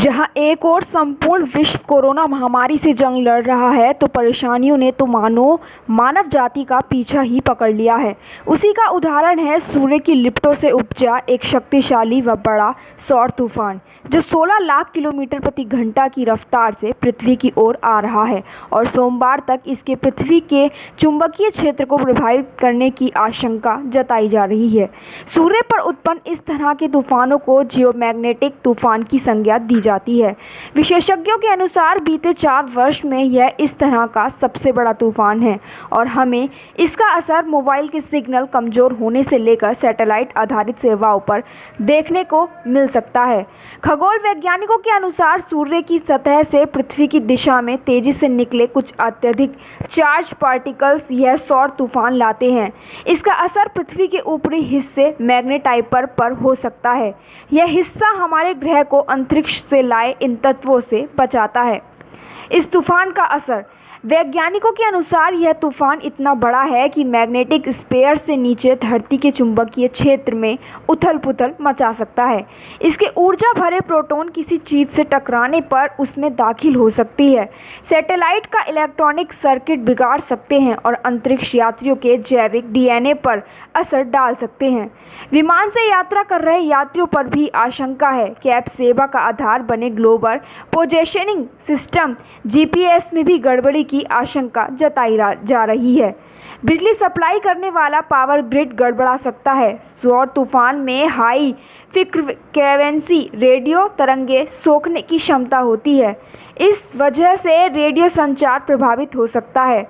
जहां एक ओर संपूर्ण विश्व कोरोना महामारी से जंग लड़ रहा है, तो परेशानियों ने तो मानव जाति का पीछा ही पकड़ लिया है। उसी का उदाहरण है सूर्य की लिपटों से उपजा एक शक्तिशाली व बड़ा सौर तूफान, जो 16 लाख किलोमीटर प्रति घंटा की रफ्तार से पृथ्वी की ओर आ रहा है और सोमवार तक इसके पृथ्वी के चुंबकीय क्षेत्र को प्रभावित करने की आशंका जताई जा रही है। सूर्य पर उत्पन्न इस तरह के तूफानों को जियोमैग्नेटिक तूफान की संज्ञा दी जाती है। विशेषज्ञों के अनुसार बीते 4 वर्ष में यह इस तरह का सबसे बड़ा तूफान है और हमें इसका असर मोबाइल के सिग्नल कमजोर होने से लेकर सैटेलाइट आधारित सेवाओं पर देखने को मिल सकता है। खगोल वैज्ञानिकों के अनुसार सूर्य की सतह से पृथ्वी की दिशा में तेजी से निकले कुछ अत्यधिक चार्ज पार्टिकल्स यह सौर तूफान लाते हैं। इसका असर पृथ्वी के ऊपरी हिस्से मैग्नेटाइपर पर हो सकता है। यह हिस्सा हमारे ग्रह को अंतरिक्ष से लाए इन तत्वों से बचाता है। इस तूफान का असर, वैज्ञानिकों के अनुसार यह तूफान इतना बड़ा है कि मैग्नेटिक स्फीयर से नीचे धरती के चुंबकीय क्षेत्र में उथल-पुथल मचा सकता है। इसके ऊर्जा भरे प्रोटॉन किसी चीज़ से टकराने पर उसमें दाखिल हो सकती है, सैटेलाइट का इलेक्ट्रॉनिक सर्किट बिगाड़ सकते हैं और अंतरिक्ष यात्रियों के जैविक डीएनए पर असर डाल सकते हैं। विमान से यात्रा कर रहे यात्रियों पर भी आशंका है। कैब सेवा का आधार बने ग्लोबल पोजिशनिंग सिस्टम जीपीएस में भी गड़बड़ी की आशंका जताई जा रही है। बिजली सप्लाई करने वाला पावर ग्रिड गड़बड़ा सकता है। सौर तूफान में हाई फ्रीक्वेंसी रेडियो तरंगें सोखने की क्षमता होती है। इस वजह से रेडियो संचार प्रभावित हो सकता है।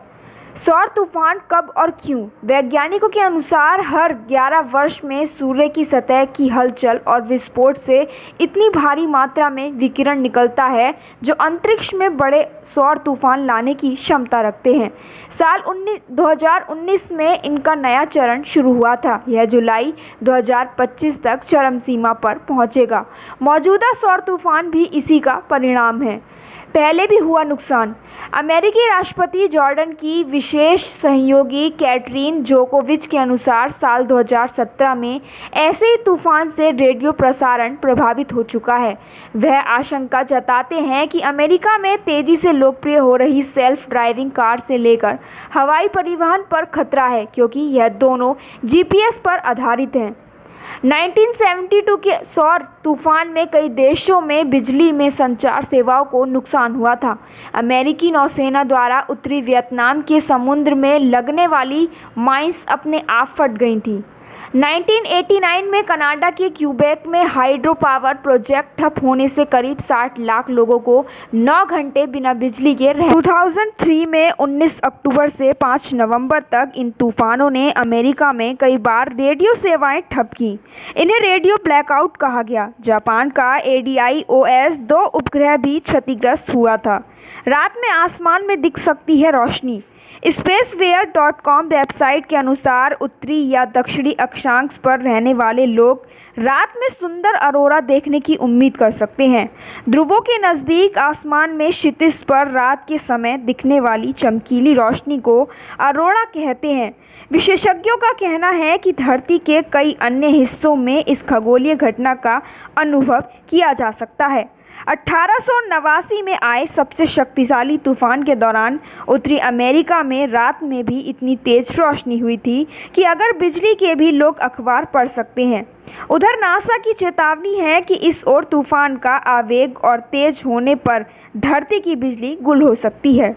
सौर तूफान कब और क्यों? वैज्ञानिकों के अनुसार हर 11 वर्ष में सूर्य की सतह की हलचल और विस्फोट से इतनी भारी मात्रा में विकिरण निकलता है जो अंतरिक्ष में बड़े सौर तूफान लाने की क्षमता रखते हैं। साल 2019 में इनका नया चरण शुरू हुआ था। यह जुलाई 2025 तक चरम सीमा पर पहुंचेगा। मौजूदा सौर तूफान भी इसी का परिणाम है। पहले भी हुआ नुकसान। अमेरिकी राष्ट्रपति जॉर्डन की विशेष सहयोगी कैटरीन जोकोविच के अनुसार साल 2017 में ऐसे ही तूफान से रेडियो प्रसारण प्रभावित हो चुका है। वह आशंका जताते हैं कि अमेरिका में तेजी से लोकप्रिय हो रही सेल्फ ड्राइविंग कार से लेकर हवाई परिवहन पर खतरा है, क्योंकि यह दोनों जीपीएस पर आधारित हैं। 1972 के सौर तूफान में कई देशों में बिजली में संचार सेवाओं को नुकसान हुआ था। अमेरिकी नौसेना द्वारा उत्तरी वियतनाम के समुद्र में लगने वाली माइंस अपने आप फट गई थी। 1989 में कनाडा के क्यूबेक में हाइड्रो पावर प्रोजेक्ट ठप होने से करीब 60 लाख लोगों को 9 घंटे बिना बिजली के 2003 में 19 अक्टूबर से 5 नवंबर तक इन तूफानों ने अमेरिका में कई बार रेडियो सेवाएं ठप की। इन्हें रेडियो ब्लैकआउट कहा गया। जापान का ADIOS 2 उपग्रह भी क्षतिग्रस्त हुआ था। रात में आसमान में दिख सकती है रोशनी। स्पेसवेयर.com वेबसाइट के अनुसार उत्तरी या दक्षिणी अक्षांश पर रहने वाले लोग रात में सुंदर अरोरा देखने की उम्मीद कर सकते हैं। ध्रुवों के नज़दीक आसमान में क्षितिज पर रात के समय दिखने वाली चमकीली रोशनी को अरोरा कहते हैं। विशेषज्ञों का कहना है कि धरती के कई अन्य हिस्सों में इस खगोलीय घटना का अनुभव किया जा सकता है। 1889 में आए सबसे शक्तिशाली तूफान के दौरान उत्तरी अमेरिका में रात में भी इतनी तेज रोशनी हुई थी कि अगर बिजली के भी लोग अखबार पढ़ सकते हैं। उधर नासा की चेतावनी है कि इस ओर तूफान का आवेग और तेज होने पर धरती की बिजली गुल हो सकती है।